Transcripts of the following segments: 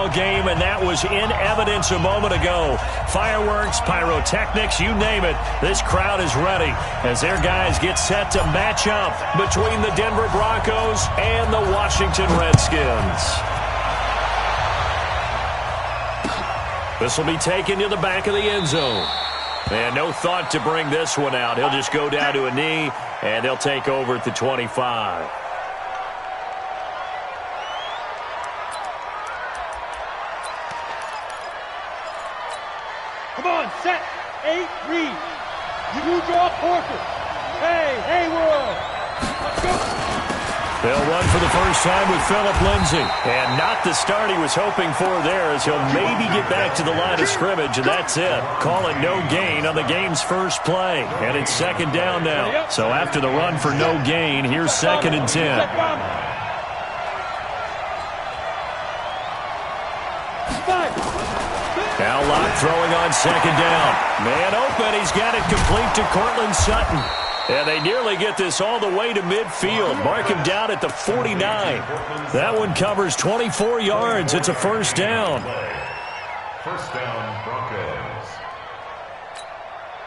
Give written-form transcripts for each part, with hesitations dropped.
ball game, and that was in evidence a moment ago. Fireworks, pyrotechnics, you name it. This crowd is ready as their guys get set to match up between the Denver Broncos and the Washington Redskins. This will be taken to the back of the end zone. And no thought to bring this one out. He'll just go down to a knee, and they'll take over at the 25. Come on, set, 8, read. You draw Porter. Hey, world. Let's go. They'll run for the first time with Phillip Lindsay. And not the start he was hoping for there, as he'll maybe get back to the line of scrimmage, and that's it. Call it no gain on the game's first play. And it's second down now. So after the run for no gain, here's 2nd and 10. Now Locke throwing on 2nd down. Man open, he's got it complete to Cortland Sutton. And they nearly get this all the way to midfield. Mark him down at the 49. That one covers 24 yards. It's a first down. First down, Broncos.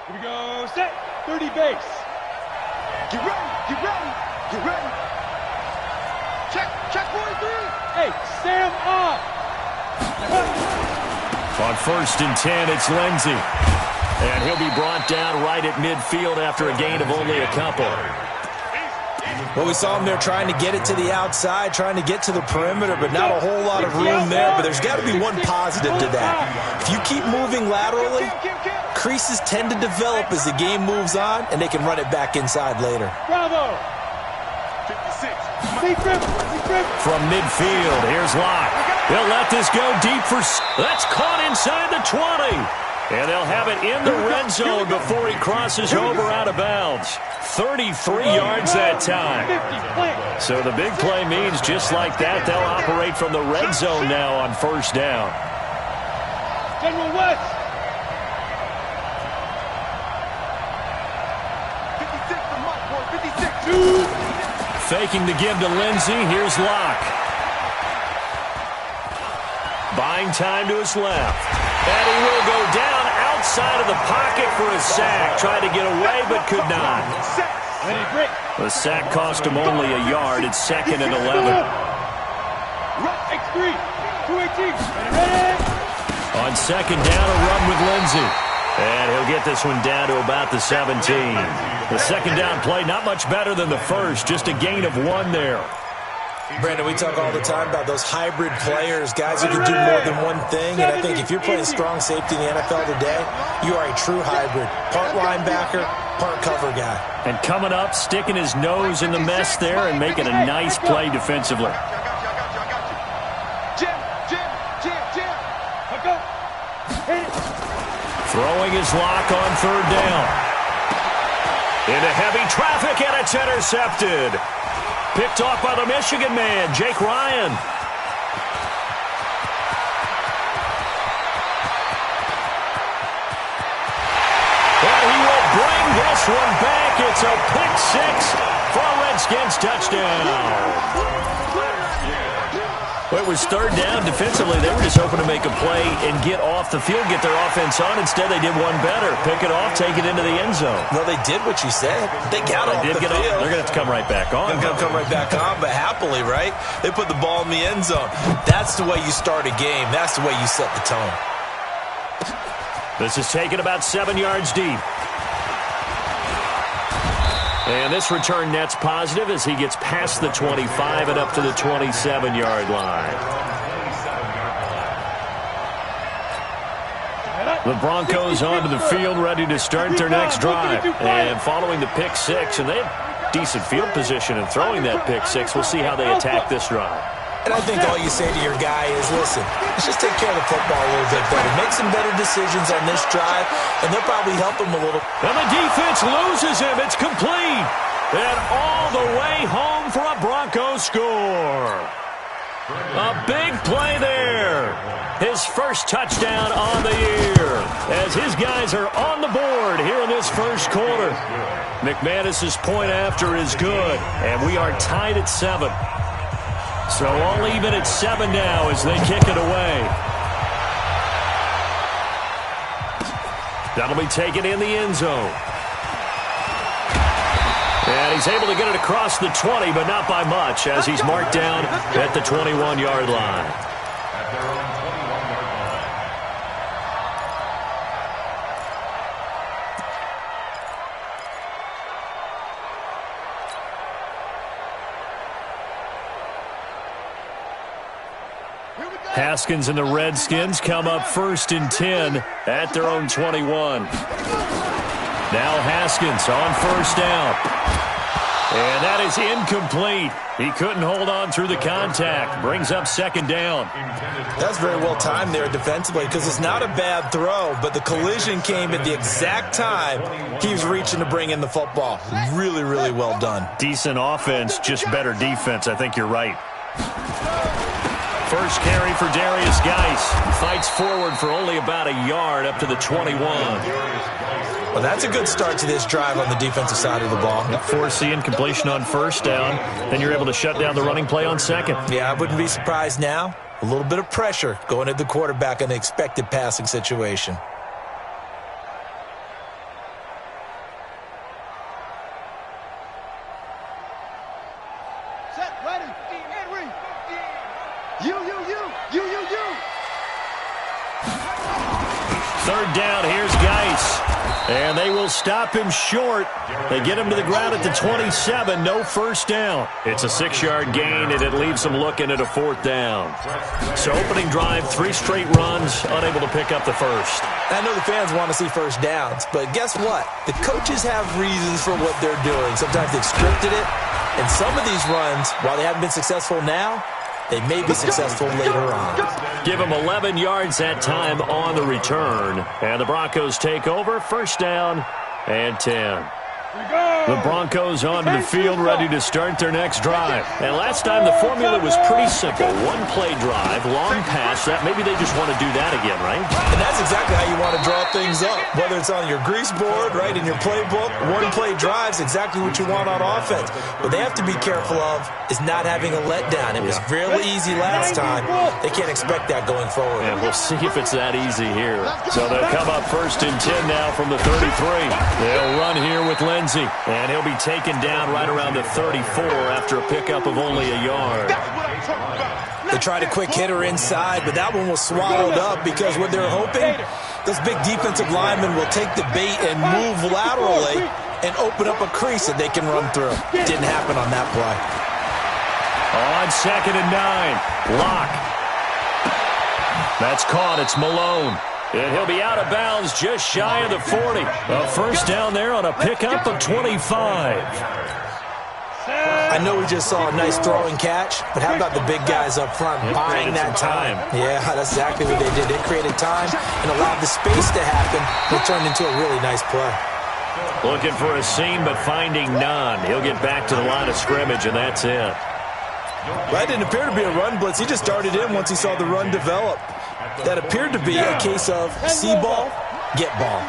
Here we go, set, 30 base. Get ready. Check 43. Hey, Sam on. On 1st and 10, it's Lindsay. And he'll be brought down right at midfield after a gain of only a couple. Well, we saw him there trying to get it to the outside, trying to get to the perimeter, but not a whole lot of room there. But there's got to be one positive to that. If you keep moving laterally, creases tend to develop as the game moves on, and they can run it back inside later. Bravo. 56. From midfield, here's Locke. He'll let this go deep for... That's caught inside the 20. And they'll have it in the red zone before he crosses over out of bounds. 33 yards that time. So the big play means just like that, they'll operate from the red zone now on first down. General West. 56 from Mike, 56. Faking the give to Lindsay. Here's Locke. Buying time to his left. And he will go down outside of the pocket for a sack. Tried to get away, but could not. The sack cost him only a yard. It's 2nd and 11. X3, 218. On 2nd down, a run with Lindsay. And he'll get this one down to about the 17. The 2nd down play, not much better than the first. Just a gain of 1 there. Brandon, we talk all the time about those hybrid players, guys who can do more than one thing. And I think if you're playing strong safety in the NFL today, you are a true hybrid. Part linebacker, part cover guy. And coming up, sticking his nose in the mess there and making a nice play defensively. Throwing his lock on 3rd down. Into heavy traffic, and it's intercepted. Picked off by the Michigan man, Jake Ryan. And he will bring this one back. It's a pick 6 for a Redskins touchdown. Well, it was 3rd down. Defensively, they were just hoping to make a play and get off the field, get their offense on. Instead, they did one better. Pick it off, take it into the end zone. Well, they did what you said. They got off the field. They're going to have to come right back on. They're going to come right back on, but happily, right? They put the ball in the end zone. That's the way you start a game. That's the way you set the tone. This is taken about 7 yards deep. And this return net's positive as he gets past the 25 and up to the 27-yard line. The Broncos onto the field, ready to start their next drive. And following the pick 6, and they have decent field position in throwing that pick 6. We'll see how they attack this drive. And I think all you say to your guy is, listen, let's just take care of the football a little bit better. Make some better decisions on this drive, and they'll probably help him a little. And the defense loses him. It's complete. And all the way home for a Broncos score. A big play there. His first touchdown on the year as his guys are on the board here in this first quarter. McManus's point after is good, and we are tied at 7. So all even at 7 now as they kick it away. That'll be taken in the end zone. And he's able to get it across the 20, but not by much, as he's marked down at the 21-yard line. At their own 21-yard line. Haskins and the Redskins come up 1st and 10 at their own 21. Now Haskins on 1st down. And that is incomplete. He couldn't hold on through the contact. Brings up 2nd down. That's very well timed there defensively because it's not a bad throw, but the collision came at the exact time he was reaching to bring in the football. Really, really well done. Decent offense, just better defense. I think you're right. First carry for Darius Geis. Fights forward for only about a yard up to the 21. Well, that's a good start to this drive on the defensive side of the ball. Force the incompletion on 1st down. Then you're able to shut down the running play on 2nd. Yeah, I wouldn't be surprised now. A little bit of pressure going at the quarterback in an expected passing situation. Set, ready, Henry. You. 3rd down, here's Geis. And they will stop him short. They get him to the ground at the 27. No 1st down. It's a 6-yard gain, and it leaves them looking at a 4th down. So opening drive, 3 straight runs, unable to pick up the 1st. I know the fans want to see 1st downs, but guess what? The coaches have reasons for what they're doing. Sometimes they've scripted it, and some of these runs, while they haven't been successful now, they may be successful later on. Give them 11 yards that time on the return. And the Broncos take over. 1st down and 10. The Broncos onto the field ready to start their next drive. And last time the formula was pretty simple. 1-play drive, long pass. That maybe they just want to do that again, right? And that's exactly how you want to draw things up. Whether it's on your grease board, right, in your playbook, 1-play drives, exactly what you want on offense. What they have to be careful of is not having a letdown. It was fairly easy last time. They can't expect that going forward. And we'll see if it's that easy here. So they'll come up 1st and 10 now from the 33. They'll run here with Lindsey. And he'll be taken down right around the 34 after a pickup of only a yard. They tried a quick hitter inside, but that one was swallowed up because what they're hoping, those big defensive linemen will take the bait and move laterally and open up a crease that they can run through. Didn't happen on that play. On 2nd and 9, Locke. That's caught. It's Malone. And he'll be out of bounds just shy of the 40. A 1st down there on a pickup of 25. I know we just saw a nice throwing catch, but how about the big guys up front buying that time? Yeah, that's exactly what they did. They created time and allowed the space to happen. It turned into a really nice play. Looking for a seam, but finding none. He'll get back to the line of scrimmage, and that's it. That didn't appear to be a run blitz. He just started in once he saw the run develop. That appeared to be a case of see ball, get ball.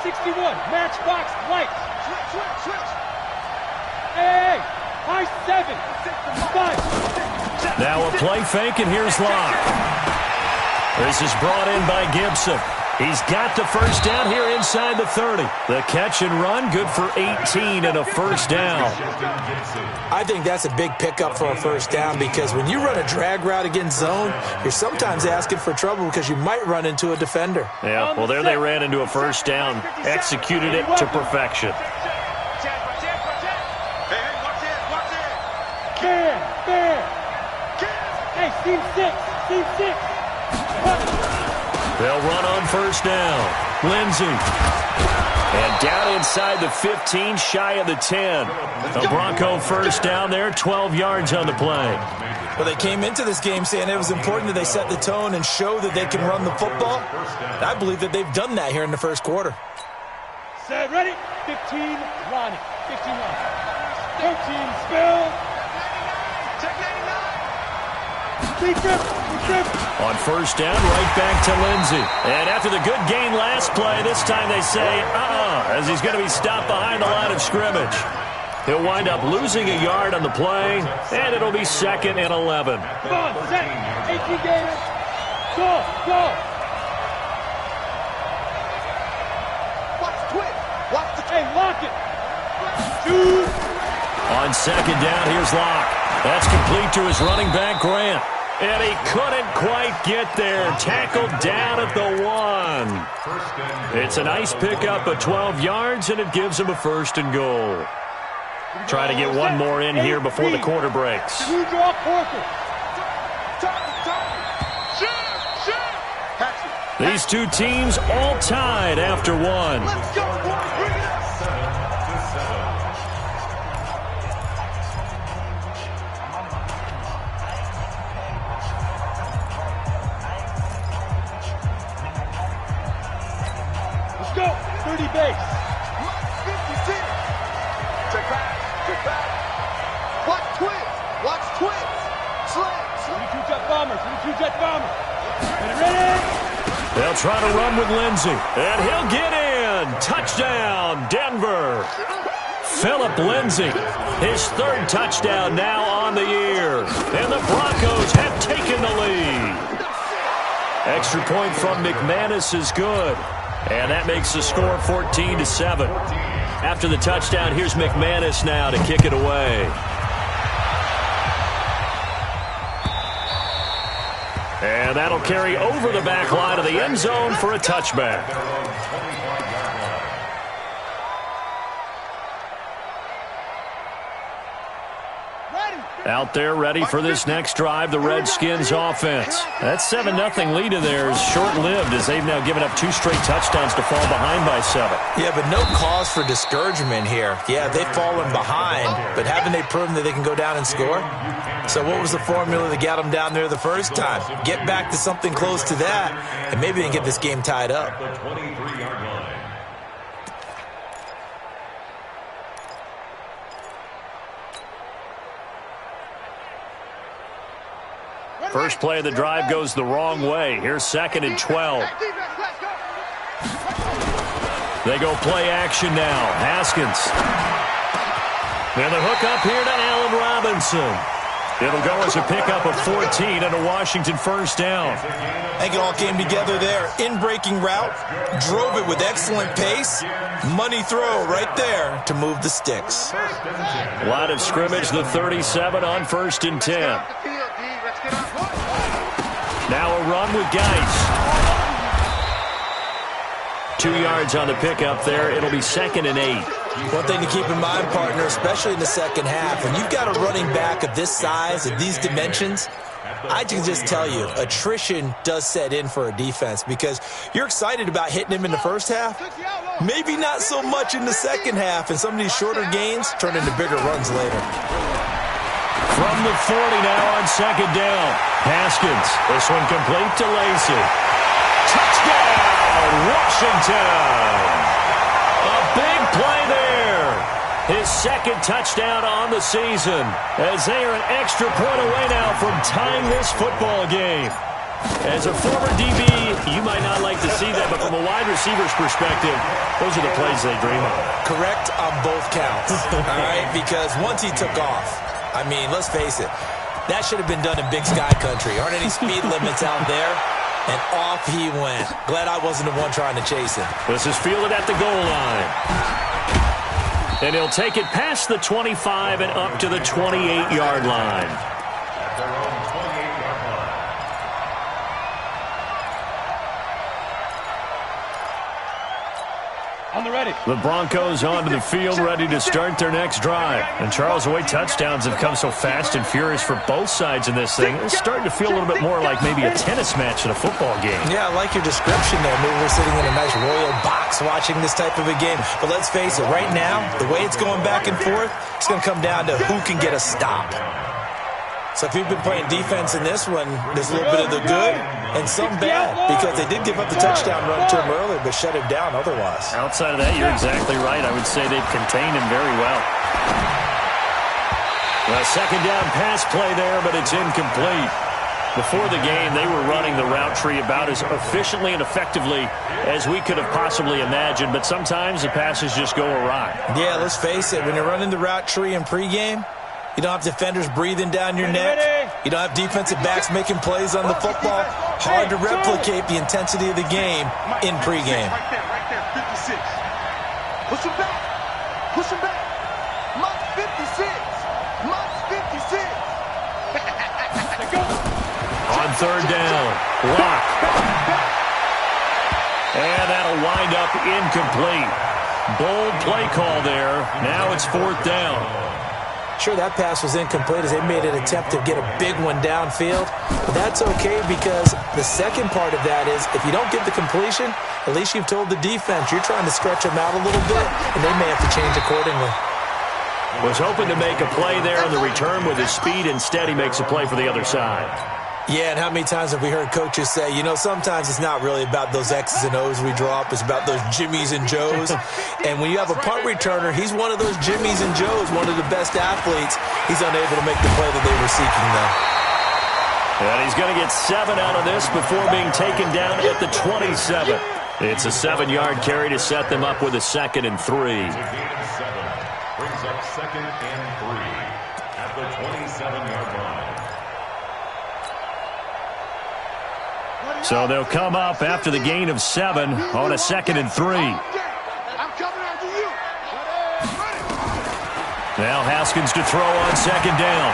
61, matchbox, white. Switch. Hey, high 7, 5. Now a play fake, and here's Locke. This is brought in by Gibson. He's got the 1st down here inside the 30. The catch and run, good for 18 and a 1st down. I think that's a big pickup for a 1st down because when you run a drag route against zone, you're sometimes asking for trouble because you might run into a defender. Yeah, well, there they ran into a 1st down, executed it to perfection. Hey, team 6. They'll run on 1st down. Lindsey. And down inside the 15, shy of the 10. The Bronco 1st down there, 12 yards on the play. Well, they came into this game saying it was important that they set the tone and show that they can run the football. And I believe that they've done that here in the 1st quarter. Set, ready, 15, Ronnie. 15, Ronnie. 13, Spill. On 1st down, right back to Lindsey. And after the good gain last play, this time they say, as he's going to be stopped behind the line of scrimmage. He'll wind up losing a yard on the play, and it'll be 2nd and 11. Come on, set, 18 games. Go. it. Shoot. On second down, here's Locke. That's complete to his running back, Grant. And he couldn't quite get there. Tackled down at the 1. It's a nice pickup of 12 yards, and it gives him a 1st and goal. Try to get one more in here before the quarter breaks. These two teams all tied after one. Let's go. Bring it up. 7-7. Let's go. 30 base. 50-10. Check back. Watch twins. Slants. 22 jet bomber. Ready. They'll try to run with Lindsey, and he'll get in. Touchdown, Denver. Philip Lindsey, his 3rd touchdown now on the year. And the Broncos have taken the lead. Extra point from McManus is good. And that makes the score 14-7. After the touchdown, here's McManus now to kick it away. And that'll carry over the back line of the end zone for a touchback. Out there ready for this next drive, the Redskins offense. That 7-0 lead of theirs short-lived as they've now given up 2 straight touchdowns to fall behind by 7. Yeah, but no cause for discouragement here. Yeah, they've fallen behind, but haven't they proven that they can go down and score? So what was the formula that got them down there the first time? Get back to something close to that, and maybe they can get this game tied up. The 23-yard line. First play of the drive goes the wrong way. Here's 2nd and 12. They go play action now. Haskins. And the hook up here to Allen Robinson. It'll go as a pickup of 14 and a Washington 1st down. I think it all came together there. In-breaking route, drove it with excellent pace. Money throw right there to move the sticks. Line of scrimmage, the 37 on 1st and 10. Now a run with Geis. 2 yards on the pickup there. It'll be 2nd and 8. One thing to keep in mind, partner, especially in the second half, when you've got a running back of this size, of these dimensions, I can just tell you, attrition does set in for a defense because you're excited about hitting him in the first half. Maybe not so much in the second half, and some of these shorter gains turn into bigger runs later. From the 40 now on 2nd down. Haskins. This one complete to Lacy. Touchdown, Washington. A big play there. His 2nd touchdown on the season as they are an extra point away now from tying this football game. As a former DB, you might not like to see that, but from a wide receiver's perspective, those are the plays they dream of. Correct on both counts, all right? Because once he took off, I mean, let's face it, that should have been done in Big Sky Country. Aren't any speed limits out there? And off he went. Glad I wasn't the one trying to chase him. This is fielded at the goal line. And he'll take it past the 25 and up to the 28-yard line. At their own 28-yard line. On the ready. The Broncos onto the field, ready to start their next drive. And Charles, the way touchdowns have come so fast and furious for both sides in this thing, it's starting to feel a little bit more like maybe a tennis match in a football game. Yeah, I like your description there. Maybe we're sitting in a nice royal box watching this type of a game. But let's face it, right now, the way it's going back and forth, it's going to come down to who can get a stop. So if you've been playing defense in this one, there's a little bit of the good and some bad because they did give up the touchdown run to him earlier but shut him down otherwise. Outside of that, you're exactly right. I would say they've contained him very well. A 2nd down pass play there, but it's incomplete. Before the game, they were running the route tree about as efficiently and effectively as we could have possibly imagined, but sometimes the passes just go awry. Yeah, let's face it. When you're running the route tree in pregame, you don't have defenders breathing down your neck. You don't have defensive backs making plays on the football. Hard to replicate the intensity of the game in pregame. Right there, 56. Push him back. Push him back. Mike's 56. Mike's 56. On third down, Locke. And that'll wind up incomplete. Bold play call there. Now it's fourth down. Sure, that pass was incomplete as they made an attempt to get a big one downfield. But that's okay because the second part of that is if you don't get the completion, at least you've told the defense you're trying to stretch them out a little bit, and they may have to change accordingly. Was hoping to make a play there on the return with his speed. Instead, he makes a play for the other side. Yeah, and how many times have we heard coaches say, you know, sometimes it's not really about those X's and O's we drop. It's about those Jimmies and Joes. And when you have a punt returner, he's one of those Jimmies and Joes, one of the best athletes. He's unable to make the play that they were seeking, though. And he's going to get 7 out of this before being taken down at the 27. It's a 7-yard carry to set them up with a 2nd and 3. Brings up 2nd and 3 at the 27-yard line. So they'll come up after the gain of 7 on a 2nd and 3. Now Haskins to throw on 2nd down.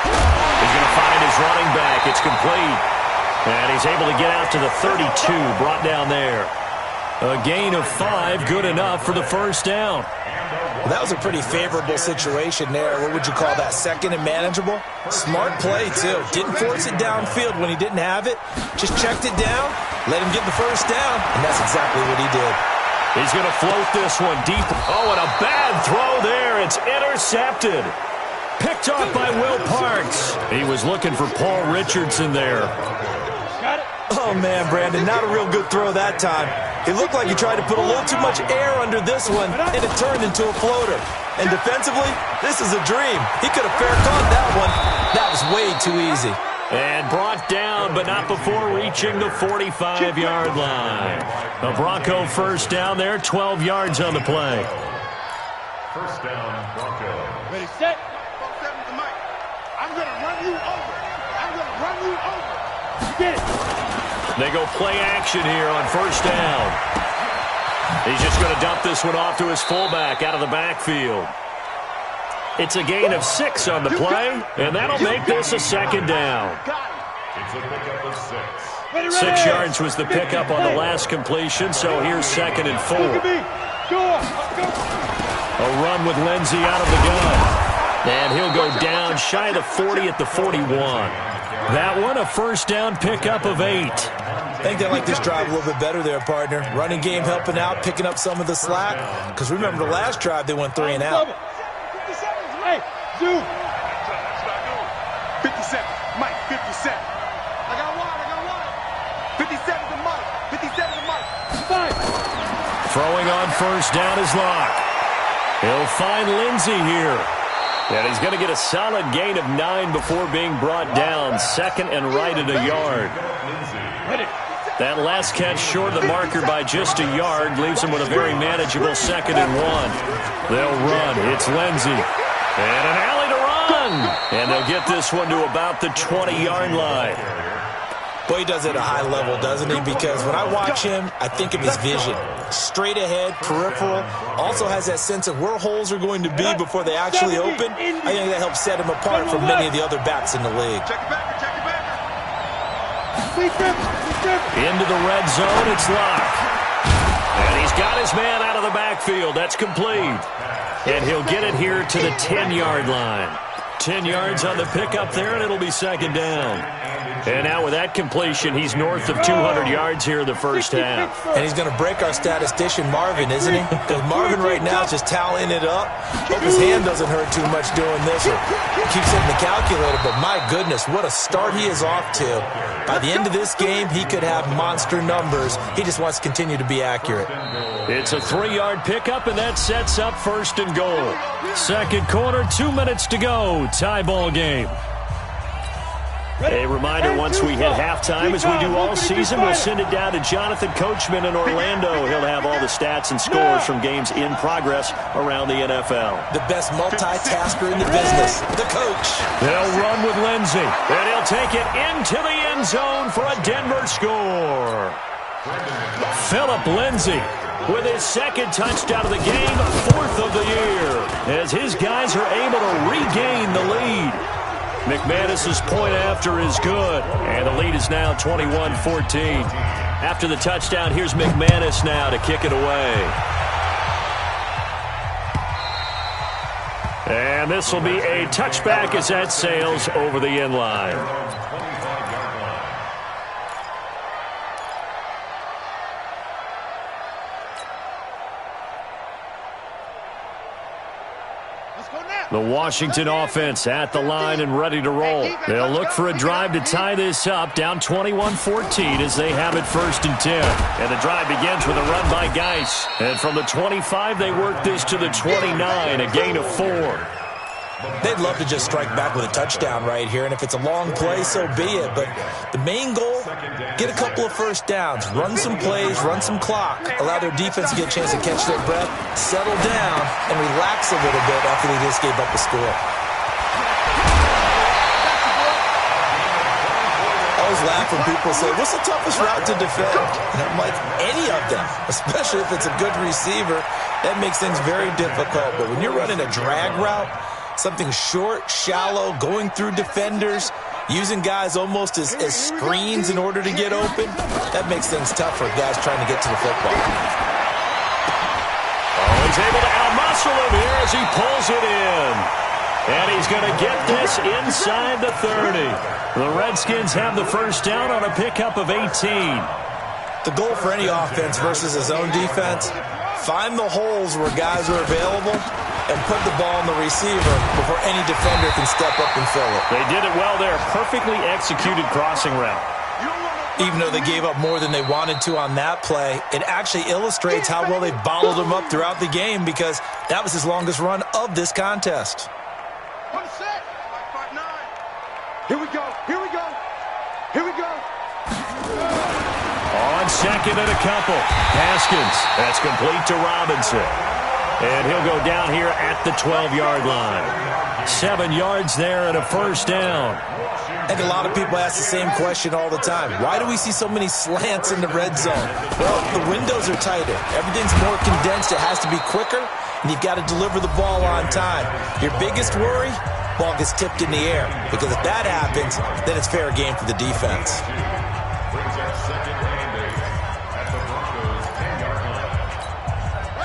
He's going to find his running back. It's complete. And he's able to get out to the 32, brought down there. A gain of 5, good enough for the first down. Well, that was a pretty favorable situation there. What would you call that? 2nd and manageable? Smart play, too. Didn't force it downfield when he didn't have it. Just checked it down, let him get the first down, and that's exactly what he did. He's going to float this one deep. Oh, and a bad throw there. It's intercepted. Picked off by Will Parks. He was looking for Paul Richardson there. Got it. Oh, man, Brandon, not a real good throw that time. It looked like he tried to put a little too much air under this one, and it turned into a floater. And defensively, this is a dream. He could have fair caught that one. That was way too easy. And brought down, but not before reaching the 45-yard line. A Bronco first down there, 12 yards on the play. First down, Broncos. Ready, set. I'm going to run you over. I'm going to run you over. You get it. They go play action here on first down. He's just going to dump this one off to his fullback out of the backfield. It's a gain of 6 on the play, and that'll make this a 2nd down. It's a pickup of 6. Ready, 6 yards was the pickup on the last completion, so here's 2nd and 4. Look at me. Go. A run with Lindsey out of the gun. And he'll go down shy of the 40 at the 41. That one, a first down pickup of 8. I think they like this drive a little bit better there, partner. Running game helping out, picking up some of the slack. Because remember, the last drive, they went 3 and out. Hey, Zoom. 57. Mike, 57. I got one. 57 to Mike. 57 to Mike. Fine. Throwing on first down is Locke. He'll find Lindsey here. And he's going to get a solid gain of 9 before being brought down. 2nd and right at a yard. That last catch short of the marker by just a yard leaves him with a very manageable 2nd and 1. They'll run. It's Lindsey. And an alley to run. And they'll get this one to about the 20-yard line. Boy, he does it at a high level, doesn't he? Because when I watch him, I think of his vision. Straight ahead, peripheral. Also has that sense of where holes are going to be before they actually open. I think that helps set him apart from many of the other backs in the league. Check it back. Into the red zone, it's Locke. And he's got his man out of the backfield. That's complete. And he'll get it here to the 10-yard line. 10 yards on the pickup there, and it'll be 2nd down. And now with that completion, he's north of 200 yards here in the first half. And he's going to break our statistician, Marvin, isn't he? Because Marvin right now is just tallying it up. Hope his hand doesn't hurt too much doing this or keeps hitting the calculator. But my goodness, what a start he is off to. By the end of this game, he could have monster numbers. He just wants to continue to be accurate. It's a 3-yard pickup, and that sets up 1st and goal. Second quarter, 2 minutes to go. Tie ball game. A reminder, once we hit halftime, as we do all season, we'll send it down to Jonathan Coachman in Orlando. He'll have all the stats and scores from games in progress around the NFL. The best multitasker in the business, the coach. They'll run with Lindsey, and he'll take it into the end zone for a Denver score. Phillip Lindsay with his second touchdown of the game, fourth of the year, as his guys are able to regain the lead. McManus's point after is good, and the lead is now 21-14. After the touchdown, here's McManus now to kick it away. And this will be a touchback as that sails over the end line. The Washington offense at the line and ready to roll. They'll look for a drive to tie this up, down 21-14 as they have it 1st and 10. And the drive begins with a run by Geis. And from the 25, they work this to the 29, a gain of 4. They'd love to just strike back with a touchdown right here, and if it's a long play, so be it. But the main goal, get a couple of first downs, run some plays, run some clock, allow their defense to get a chance to catch their breath, settle down, and relax a little bit after they just gave up a score. I always laugh when people say, what's the toughest route to defend? And I'm like, any of them, especially if it's a good receiver. That makes things very difficult. But when you're running a drag route, something short, shallow, going through defenders, using guys almost as screens in order to get open, that makes things tough for guys trying to get to the football. Oh, he's able to out-muscle him here as he pulls it in. And he's going to get this inside the 30. The Redskins have the first down on a pickup of 18. The goal for any offense versus his own defense, find the holes where guys are available and put the ball on the receiver before any defender can step up and fill it. They did it well there. Perfectly executed crossing route. Even though they gave up more than they wanted to on that play, it actually illustrates how well they bottled him up throughout the game because that was his longest run of this contest. Here we go. Here we go. Here we go. On second and a couple. Haskins. That's complete to Robinson. And he'll go down here at the 12-yard line. 7 yards there and a first down. I think a lot of people ask the same question all the time. Why do we see so many slants in the red zone? Well, the windows are tighter. Everything's more condensed. It has to be quicker, and you've got to deliver the ball on time. Your biggest worry? Ball gets tipped in the air. Because if that happens, then it's fair game for the defense.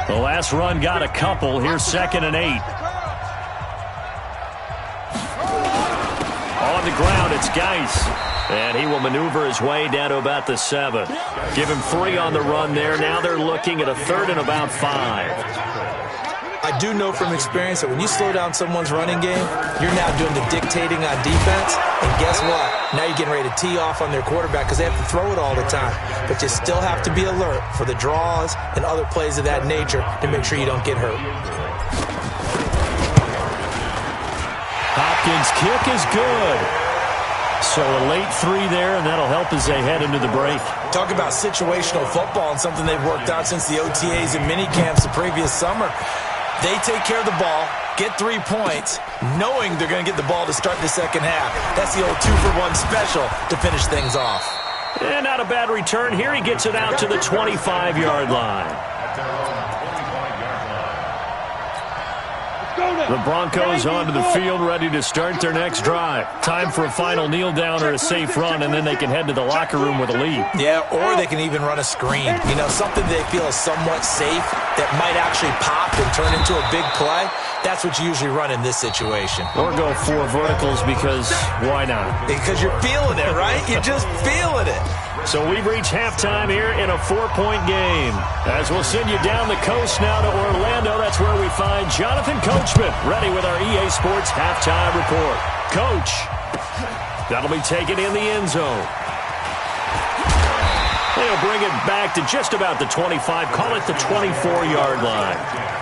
The last run got a couple. Here's 2nd and 8. On the ground, it's Geis. And he will maneuver his way down to about the 7. Give him 3 on the run there. Now they're looking at a 3rd and about 5. I do know from experience that when you slow down someone's running game, you're now doing the dictating on defense. And guess what? Now you're getting ready to tee off on their quarterback because they have to throw it all the time. But you still have to be alert for the draws and other plays of that nature to make sure you don't get hurt. Hopkins' kick is good. So a late 3 there, and that'll help as they head into the break. Talk about situational football and something they've worked out since the OTAs and minicamps the previous summer. They take care of the ball, get 3 points, knowing they're going to get the ball to start the second half. That's the old 2-for-1 special to finish things off. And not a bad return here. He gets it out to the 25-yard line. The Broncos onto the field, ready to start their next drive. Time for a final kneel down or a safe run, and then they can head to the locker room with a lead. Yeah, or they can even run a screen. You know, something they feel is somewhat safe that might actually pop and turn into a big play. That's what you usually run in this situation. Or go 4 verticals because why not? Because you're feeling it, right? You're just feeling it. So we've reached halftime here in a 4-point game. As we'll send you down the coast now to Orlando, that's where we find Jonathan Coachman, ready with our EA Sports halftime report. Coach, that'll be taken in the end zone. They'll bring it back to just about the 25, call it the 24-yard line.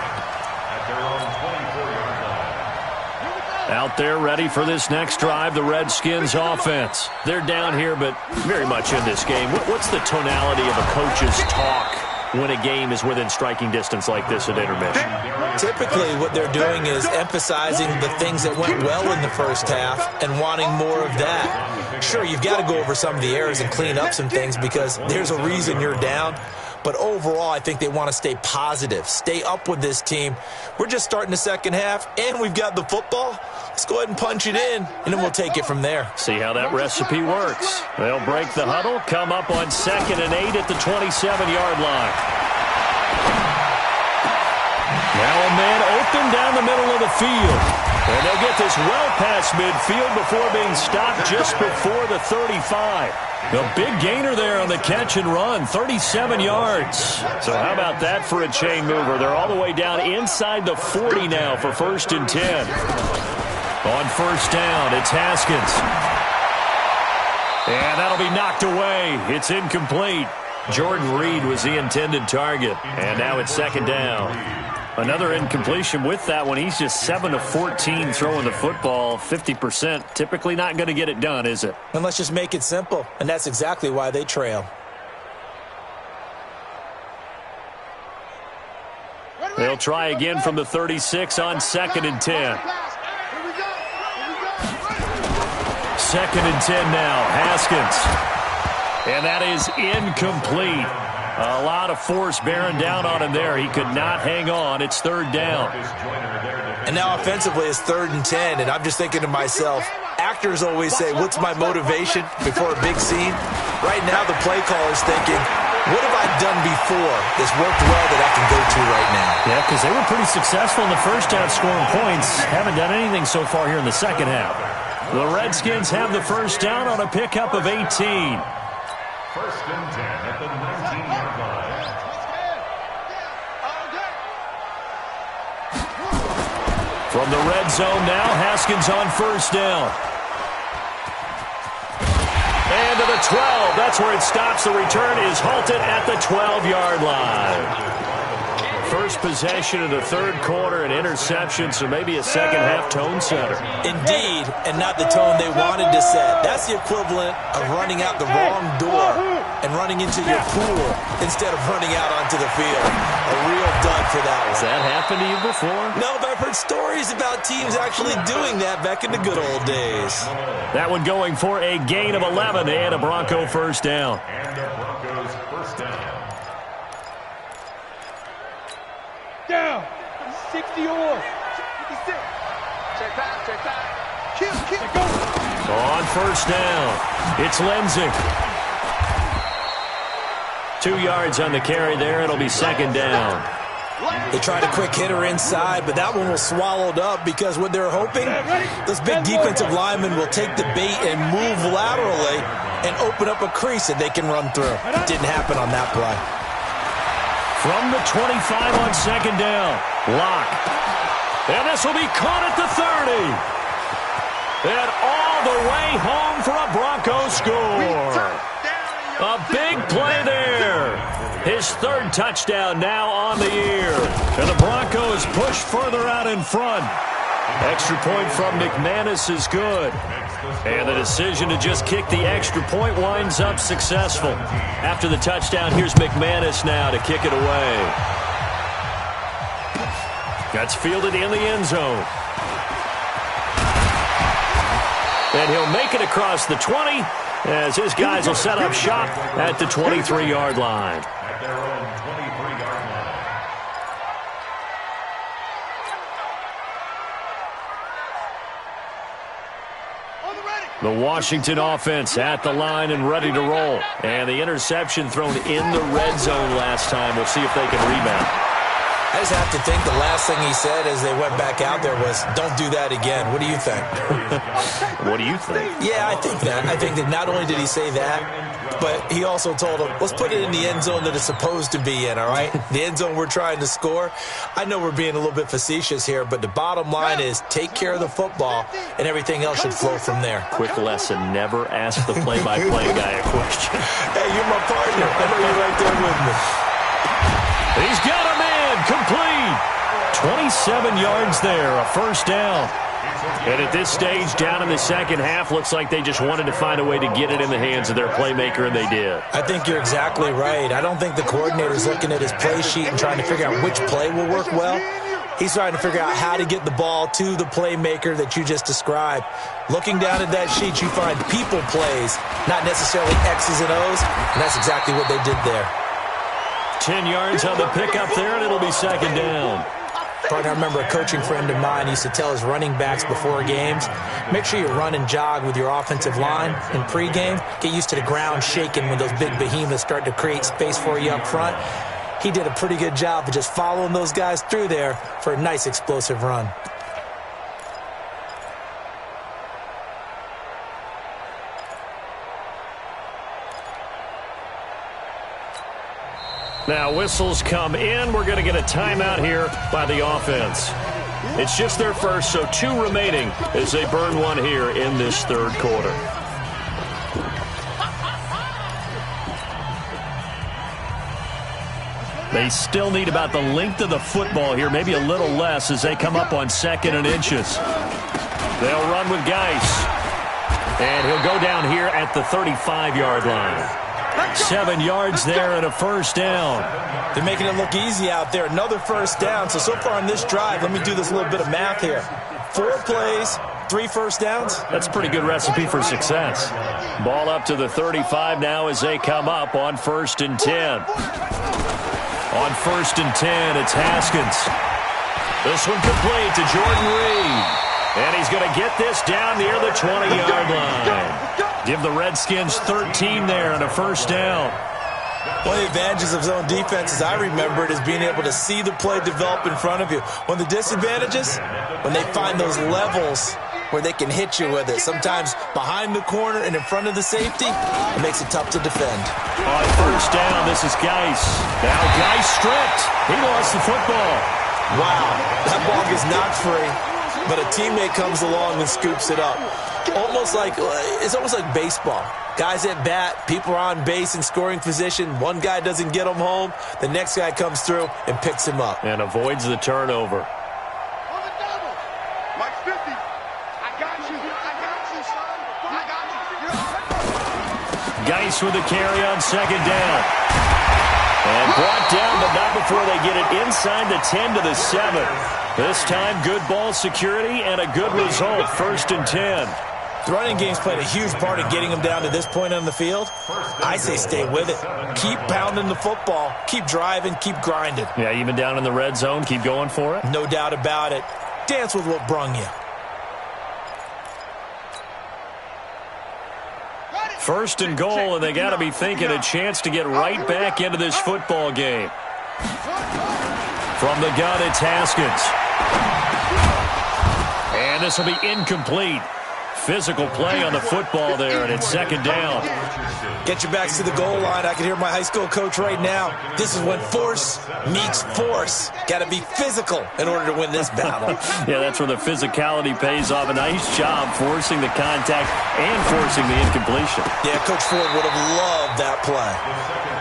Out there ready for this next drive, the Redskins offense. They're down here, but very much in this game. What's the tonality of a coach's talk when a game is within striking distance like this at intermission? Typically, what they're doing is emphasizing the things that went well in the first half and wanting more of that. Sure, you've got to go over some of the errors and clean up some things because there's a reason you're down. But overall, I think they want to stay positive, stay up with this team. We're just starting the second half, and we've got the football. Let's go ahead and punch it in, and then we'll take it from there. See how that recipe works. They'll break the huddle, come up on 2nd and 8 at the 27-yard line. Now a man open down the middle of the field. And they'll get this well past midfield before being stopped just before the 35. A big gainer there on the catch and run, 37 yards. So how about that for a chain mover? They're all the way down inside the 40 now for 1st and 10. On 1st down, it's Haskins. And that'll be knocked away. It's incomplete. Jordan Reed was the intended target. And now it's 2nd down. Another incompletion with that one. He's just 7 of 14 throwing the football, 50%. Typically not going to get it done, is it? And let's just make it simple. And that's exactly why they trail. They'll try again from the 36 on 2nd and 10. 2nd and 10 now. Haskins. And that is incomplete. A lot of force bearing down on him there. He could not hang on. It's 3rd down. And now offensively it's 3rd and 10, and I'm just thinking to myself, actors always say, what's my motivation before a big scene? Right now the play caller's thinking, what have I done before that's worked well that I can go to right now? Yeah, because they were pretty successful in the first half scoring points. Haven't done anything so far here in the second half. The Redskins have the 1st down on a pickup of 18. 1st and 10 at the 19-yard line. From the red zone now, Haskins on 1st down. And to the 12. That's where it stops. The return is halted at the 12-yard line. First possession of the 3rd quarter, an interception, so maybe a second-half tone setter. Indeed, and not the tone they wanted to set. That's the equivalent of running out the wrong door and running into your pool instead of running out onto the field. A real dud for that one. Has that happened to you before? No, but I've heard stories about teams actually doing that back in the good old days. That one going for a gain of 11 and a Bronco 1st down. And the Broncos 1st down. Down. 60 or 56. Check back. Kill. go. On 1st down, it's Lindsay. 2 yards on the carry there. It'll be 2nd down. They tried a quick hitter inside, but that one was swallowed up because what they're hoping, those big defensive linemen will take the bait and move laterally and open up a crease that they can run through. It didn't happen on that play. From the 25 on 2nd down, Locke. And this will be caught at the 30. And all the way home for a Bronco score. A big play there. His 3rd touchdown now on the year. And the Broncos push further out in front. Extra point from McManus is good. And the decision to just kick the extra point winds up successful. After the touchdown, here's McManus now to kick it away. That's fielded in the end zone. And he'll make it across the 20 as his guys will set up shop at the 23-yard line. At their own 23-yard line. The Washington offense at the line and ready to roll. And the interception thrown in the red zone last time. We'll see if they can rebound. I just have to think the last thing he said as they went back out there was, don't do that again. What do you think? What do you think? Yeah, I think that. I think that not only did he say that, but he also told them, let's put it in the end zone that it's supposed to be in, all right? The end zone we're trying to score. I know we're being a little bit facetious here, but the bottom line is take care of the football, and everything else should flow from there. Quick lesson, never ask the play-by-play guy a question. Hey, you're my partner. I know you're right there with me. He's got a man, complete. 27 yards there, a 1st down. And at this stage, down in the second half, looks like they just wanted to find a way to get it in the hands of their playmaker, and they did. I think you're exactly right. I don't think the coordinator's looking at his play sheet and trying to figure out which play will work well. He's trying to figure out how to get the ball to the playmaker that you just described. Looking down at that sheet, you find people plays, not necessarily X's and O's, and that's exactly what they did there. 10 yards on the pickup there, and it'll be second down. Partner, I remember a coaching friend of mine used to tell his running backs before games, make sure you run and jog with your offensive line in pregame. Get used to the ground shaking when those big behemoths start to create space for you up front. He did a pretty good job of just following those guys through there for a nice explosive run. Now whistles come in. We're going to get a timeout here by the offense. It's just their first, so 2 remaining as they burn one here in this third quarter. They still need about the length of the football here, maybe a little less as they come up on 2nd and inches. They'll run with Geis. And he'll go down here at the 35-yard line. 7 yards there and a first down. They're making it look easy out there. Another first down. So far on this drive, let me do this little bit of math here. 4 plays, 3 first downs. That's a pretty good recipe for success. Ball up to the 35 now as they come up on 1st and 10. On 1st and 10, it's Haskins. This one complete to Jordan Reed. And he's going to get this down near the 20-yard line. Give the Redskins 13 there and a first down. One of the advantages of zone defense, as I remember it, is being able to see the play develop in front of you. One of the disadvantages, when they find those levels where they can hit you with it. Sometimes behind the corner and in front of the safety, it makes it tough to defend. On first down, this is Geis. Now Geis stripped. He lost the football. Wow, that ball gets knocked free, but a teammate comes along and scoops it up. It's almost like baseball. Guys at bat, people are on base in scoring position. One guy doesn't get him home. The next guy comes through and picks him up. And avoids the turnover. Geis with the carry on 2nd down. And brought down, but not before they get it inside the 10 to the 7. This time, good ball security and a good result. 1st and 10. The running game's played a huge part in getting them down to this point on the field. I say stay with it. Keep pounding the football. Keep driving. Keep grinding. Yeah, even down in the red zone, keep going for it. No doubt about it. Dance with what brung you. 1st and goal, and they got to be thinking a chance to get right back into this football game. From the gun, it's Haskins. And this will be incomplete. Physical play on the football there, and it's 2nd down. Get your backs to the goal line. I can hear my high school coach right now. This is when force meets force. Got to be physical in order to win this battle. Yeah, that's where the physicality pays off. A nice job forcing the contact and forcing the incompletion. Yeah, Coach Ford would have loved that play.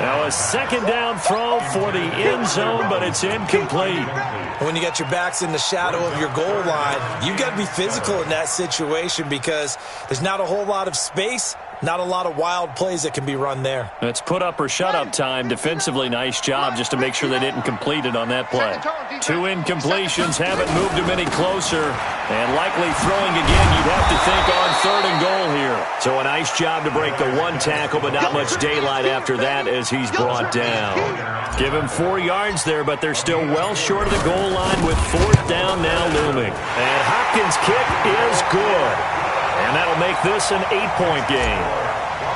Now a 2nd down throw for the end zone, but it's incomplete. When you got your backs in the shadow of your goal line, you've got to be physical in that situation because there's not a whole lot of space, not a lot of wild plays that can be run there. It's put up or shut up time. Defensively, nice job just to make sure they didn't complete it on that play. 2 incompletions haven't moved him any closer, and likely throwing again, you'd have to think on 3rd and goal here. So a nice job to break the 1 tackle, but not much daylight after that as he's brought down. Give him 4 yards there, but they're still well short of the goal line with 4th down now looming. And Hopkins' kick is good. And that'll make this an 8-point game.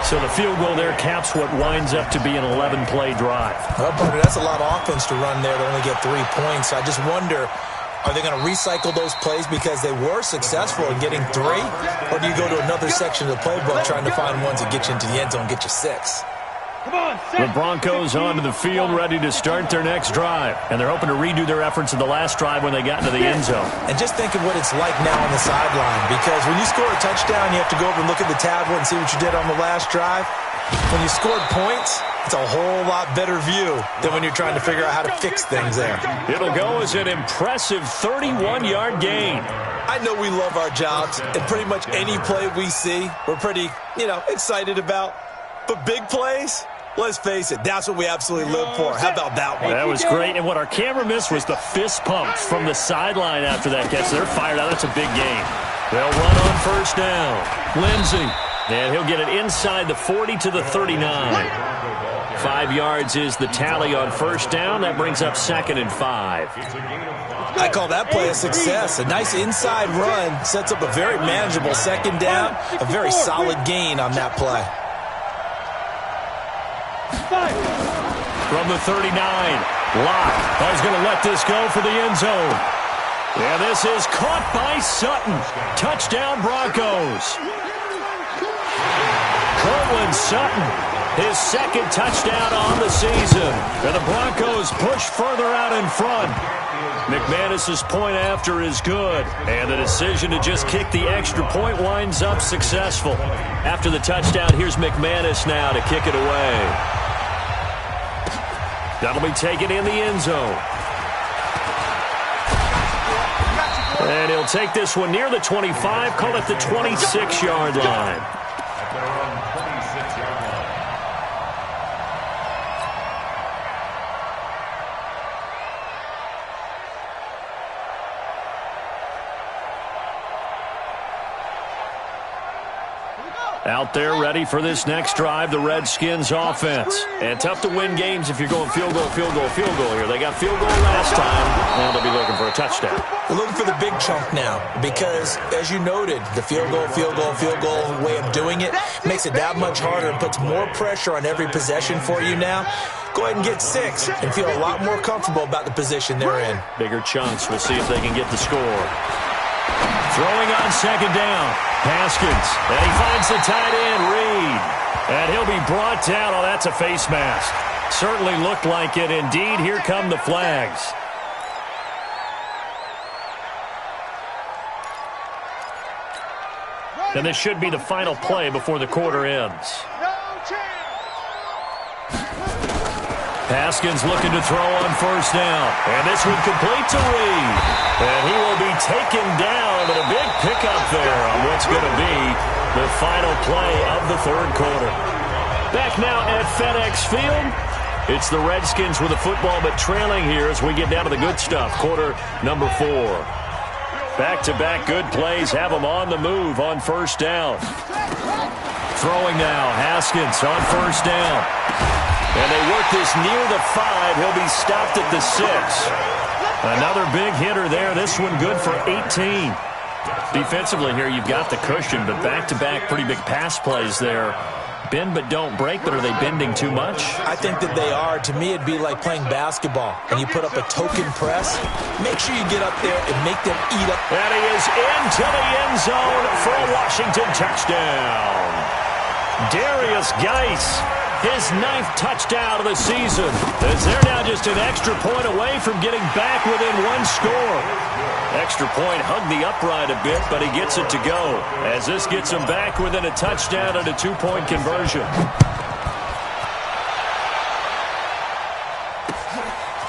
So the field goal there caps what winds up to be an 11-play drive. Well, partner, that's a lot of offense to run there to only get 3 points. I just wonder, are they going to recycle those plays because they were successful in getting 3? Or do you go to another section of the playbook trying to find ones that get you into the end zone and get you 6? The Broncos onto the field ready to start their next drive. And they're hoping to redo their efforts in the last drive when they got into the end zone. And just think of what it's like now on the sideline. Because when you score a touchdown, you have to go over and look at the tablet and see what you did on the last drive. When you scored points, it's a whole lot better view than when you're trying to figure out how to fix things there. It'll go as an impressive 31-yard gain. I know we love our jobs, and pretty much any play we see, we're pretty, excited about. But big plays, Let's face it, that's what we absolutely live for. How about that one? That was great. And what our camera missed was the fist pump from the sideline after that catch. They're fired out. That's a big game. They'll run on first down. Lindsey. And he'll get it inside the 40 to the 39. 5 yards is the tally on first down. That brings up 2nd and 5. I call that play a success. A nice inside run sets up a very manageable second down. A very solid gain on that play. From the 39, Locke is going to let this go for the end zone. And this is caught by Sutton. Touchdown, Broncos. Cortland Sutton, his 2nd touchdown on the season. And the Broncos push further out in front. McManus's point after is good. And the decision to just kick the extra point winds up successful. After the touchdown, here's McManus now to kick it away. That'll be taken in the end zone. And he'll take this one near the 25, call it the 26-yard line. Out there ready for this next drive, the Redskins offense. And tough to win games if you're going field goal, field goal, field goal here. They got field goal last time. Now they'll be looking for a touchdown. We're looking for the big chunk now because, as you noted, the field goal way of doing it makes it that much harder and puts more pressure on every possession for you now. Go ahead and get 6 and feel a lot more comfortable about the position they're in. Bigger chunks. We'll see if they can get the score. Throwing on second down. Haskins. And he finds the tight end, Reed. And he'll be brought down. Oh, that's a face mask. Certainly looked like it. Indeed, here come the flags. And this should be the final play before the quarter ends. Haskins looking to throw on first down. And this one complete to Reed. And he will be taken down, but a big pickup there on what's going to be the final play of the third quarter. Back now at FedEx Field. It's the Redskins with the football, but trailing here as we get down to the good stuff. Quarter number 4. Back-to-back good plays have them on the move on first down. Throwing now, Haskins on first down. And they work this near the 5. He'll be stopped at the 6. Another big hitter there. This one good for 18. Defensively here, you've got the cushion, but back-to-back pretty big pass plays there. Bend but don't break, but are they bending too much? I think that they are. To me, it'd be like playing basketball. When you put up a token press, make sure you get up there and make them eat up. And he is into the end zone for a Washington touchdown. Darius Geis, his 9th touchdown of the season, as they're now just an extra point away from getting back within 1 score. Extra point hugged the upright a bit, but he gets it to go, as this gets him back within a touchdown and a 2-point conversion.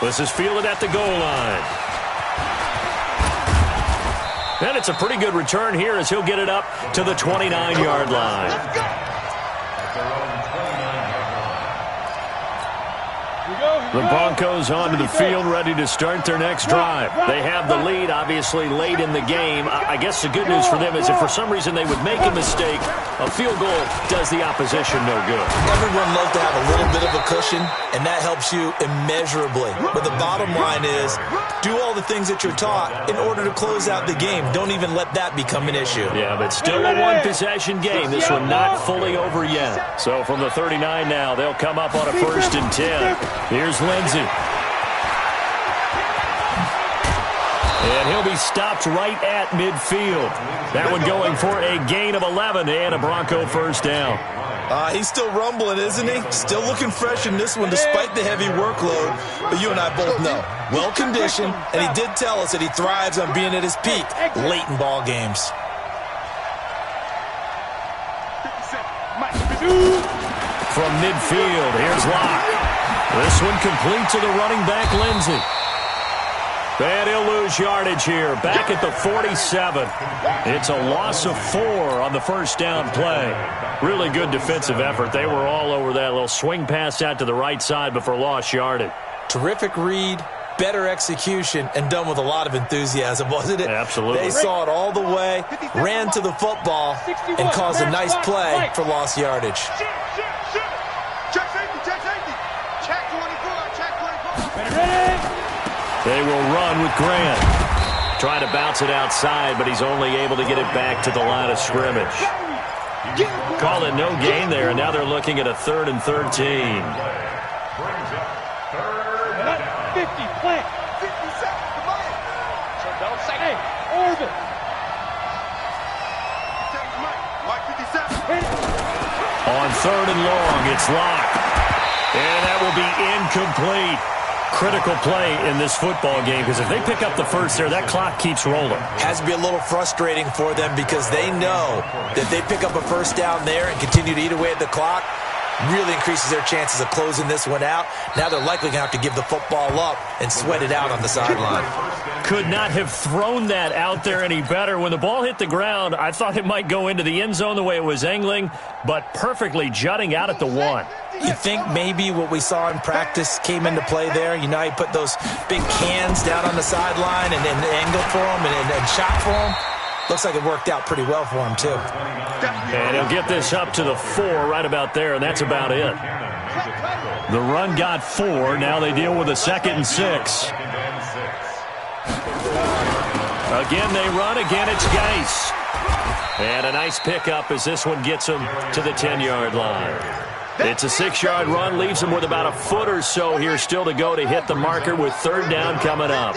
This is fielded at the goal line. And it's a pretty good return here as he'll get it up to the 29-yard line. The Broncos onto the field, ready to start their next drive. They have the lead, obviously, late in the game. I guess the good news for them is if for some reason they would make a mistake, a field goal does the opposition no good. Everyone loves to have a little bit of a cushion, and that helps you immeasurably. But the bottom line is, do all the things that you're taught in order to close out the game. Don't even let that become an issue. Yeah, but still a one-possession game. This one not fully over yet. So from the 39 now, they'll come up on a 1st and 10. Here's Lindsey. And he'll be stopped right at midfield. That one going for a gain of 11 and a Bronco first down. He's still rumbling, isn't he? Still looking fresh in this one despite the heavy workload. But you and I both know, well-conditioned, and he did tell us that he thrives on being at his peak late in ball games. From midfield, here's Locke. This one complete to the running back, Lindsey. And he'll lose yardage here. Back at the 47. It's a loss of 4 on the first down play. Really good defensive effort. They were all over that little swing pass out to the right side before lost yardage. Terrific read, better execution, and done with a lot of enthusiasm, wasn't it? Absolutely. They saw it all the way, ran to the football, and caused a nice play for lost yardage. Check safety, check safety. Check 24, check 24. Ready? They will run with Grant. Trying to bounce it outside, but he's only able to get it back to the line of scrimmage. Call it no gain there, and now they're looking at a 3rd and 13. 50, plant. 50 seconds, come on. So don't say Hey, orbit. Mike 57. On 3rd and long, it's locked. And that will be incomplete. Critical play in this football game, because if they pick up the first there, that clock keeps rolling. Has to be a little frustrating for them because they know that they pick up a first down there and continue to eat away at the clock, really increases their chances of closing this one out. Now they're likely going to have to give the football up and sweat it out on the sideline. Could not have thrown that out there any better. When the ball hit the ground, I thought it might go into the end zone the way it was angling, but perfectly jutting out at the 1. You think maybe what we saw in practice came into play there? You know, he put those big cans down on the sideline and angled for them and shot for them. Looks like it worked out pretty well for him, too. And he'll get this up to the 4 right about there, and that's about it. The run got 4. Now they deal with a 2nd and 6. Again, they run. Again, it's Geis. And a nice pickup as this one gets him to the 10-yard line. It's a 6-yard run, leaves him with about a foot or so here still to go to hit the marker with 3rd down coming up.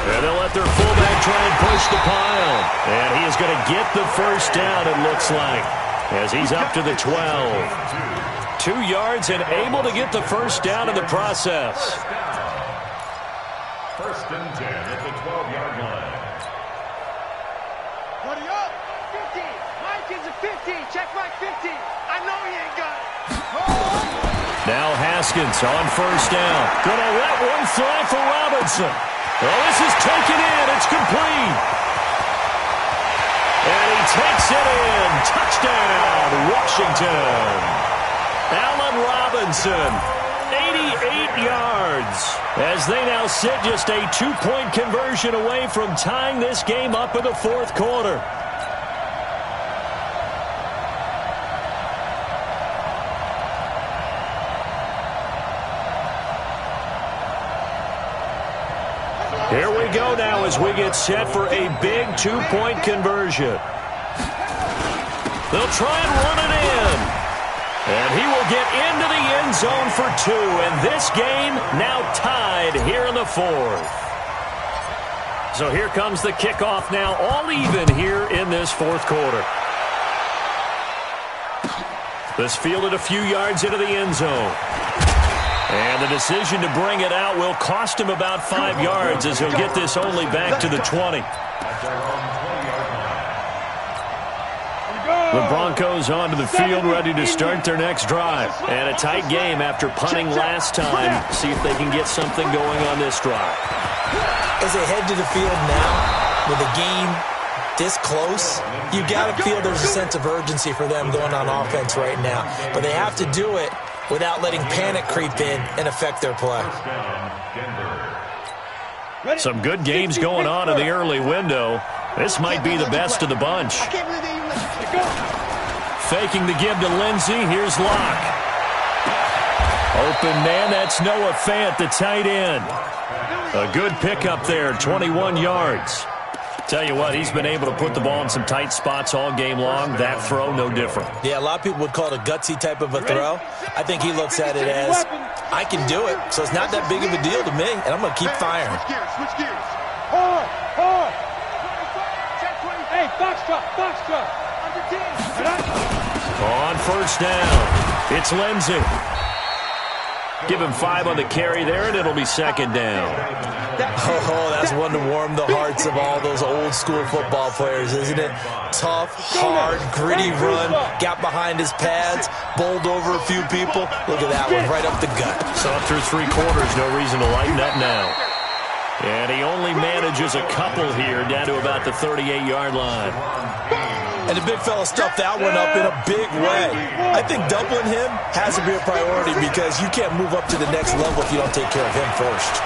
And they'll let their fullback try and push the pile. And he is going to get the first down, it looks like, as he's up to the 12. 2 yards and able to get the first down in the process. 1st and 10 at the 12-yard line. Buddy up. 50. Mike is a 50. Check Mike 50. I know he ain't got it. Now Haskins on first down. Gonna let one fly for Robinson. Well, this is taken in. It's complete. And he takes it in. Touchdown, Washington. Allen Robinson, 88 yards. As they now sit just a 2-point conversion away from tying this game up in the 4th quarter. Here we go now as we get set for a big 2-point conversion. They'll try and run it in. And he will get into the end zone for 2. And this game now tied here in the 4th. So here comes the kickoff now, all even here in this 4th quarter. This fielded a few yards into the end zone. And the decision to bring it out will cost him about 5 yards as he'll get this only back to the 20. The Broncos onto the field, ready to start their next drive. And a tight game after punting last time. See if they can get something going on this drive. As they head to the field now, with the game this close, you got to feel there's a sense of urgency for them going on offense right now. But they have to do it without letting panic creep in and affect their play. Some good games going on in the early window. This might be the best of the bunch. Faking the give to Lindsey. Here's Locke. Open man, that's Noah Fant, the tight end. A good pickup there, 21 yards. Tell you what, he's been able to put the ball in some tight spots all game long. That throw, no different. Yeah, a lot of people would call it a gutsy type of a throw. I think he looks at it as, I can do it, so it's not that big of a deal to me, and I'm going to keep firing. Switch gears. Hard, hard. Hey, box drop, box drop. On first down, it's Lindsey. Give him 5 on the carry there, and it'll be second down. Oh, that's one to warm the hearts of all those old-school football players, isn't it? Tough, hard, gritty run, got behind his pads, bowled over a few people. Look at that one, right up the gut. So through 3 quarters, no reason to lighten up now. And he only manages a couple here down to about the 38-yard line. And the big fella stuffed that one up in a big way. I think doubling him has to be a priority because you can't move up to the next level if you don't take care of him first.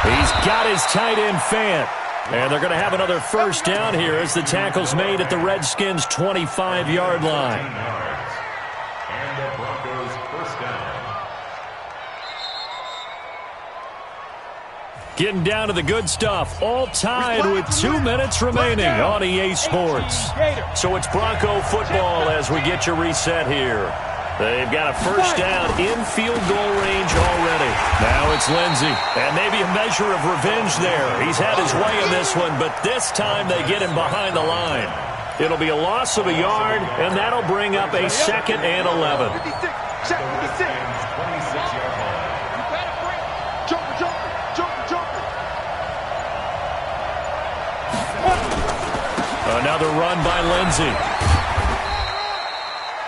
He's got his tight end Fant. And they're going to have another first down here as the tackle's made at the Redskins' 25-yard line. And the Broncos first down. Getting down to the good stuff. All tied with 2 minutes remaining on EA Sports. So it's Bronco football as we get your reset here. They've got a first down in field goal range already. Now it's Lindsey. And maybe a measure of revenge there. He's had his way in this one, but this time they get him behind the line. It'll be a loss of a yard, and that'll bring up a 2nd and 11. 56. Check 56. 26-yard line. You better break. Jumper. Another run by Lindsey.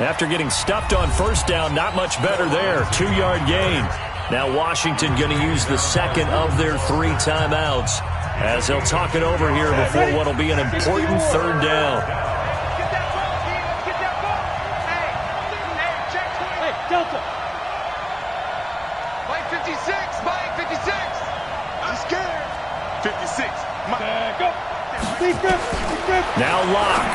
After getting stuffed on first down, not much better there. 2-yard gain. Now Washington going to use the second of their 3 timeouts as they'll talk it over here before what will be an important 3rd down. Get that ball, Dean. Get that ball. Hey, check 20. Hey, Delta. Mike 56. Mike 56. I'm scared. 56. Back up. Defense. Now Locke.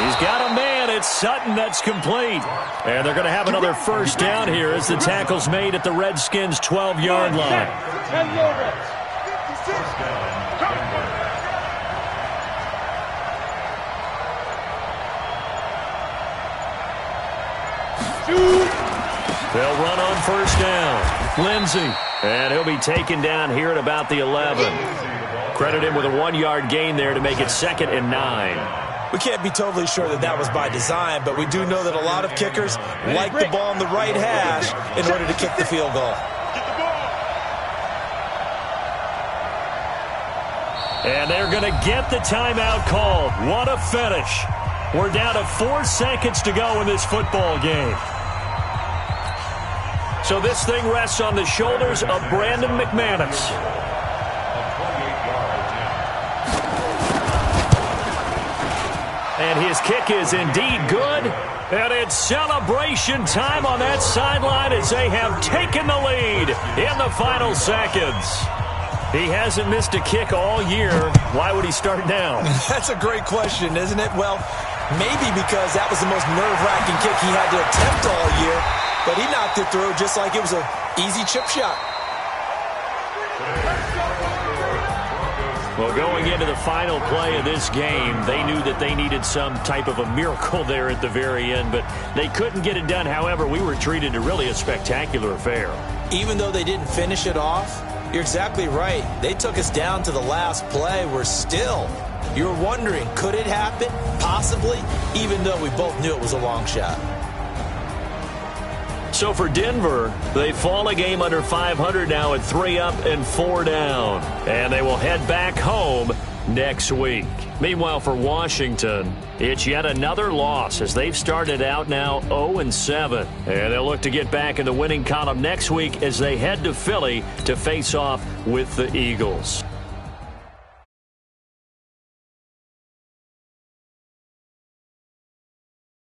He's got a man. It's Sutton that's complete. And they're going to have another first down here as the tackle's made at the Redskins' 12-yard line. 10 yards. 56. They'll run on first down. Lindsey. And he'll be taken down here at about the 11. Credit him with a 1-yard gain there to make it 2nd and 9. We can't be totally sure that that was by design, but we do know that a lot of kickers like the ball on the right hash in order to kick the field goal. And they're going to get the timeout called. What a finish. We're down to 4 seconds to go in this football game. So this thing rests on the shoulders of Brandon McManus. And his kick is indeed good. And it's celebration time on that sideline as they have taken the lead in the final seconds. He hasn't missed a kick all year. Why would he start now? That's a great question, isn't it? Well, maybe because that was the most nerve-wracking kick he had to attempt all year, but he knocked it through just like it was an easy chip shot. Well, going into the final play of this game, they knew that they needed some type of a miracle there at the very end, but they couldn't get it done. However, we were treated to really a spectacular affair. Even though they didn't finish it off, you're exactly right. They took us down to the last play. We're still, you're wondering, could it happen? Possibly, even though we both knew it was a long shot. So for Denver, they fall a game under 500 now at 3 up and 4 down. And they will head back home next week. Meanwhile, for Washington, it's yet another loss as they've started out now 0-7. And they'll look to get back in the winning column next week as they head to Philly to face off with the Eagles.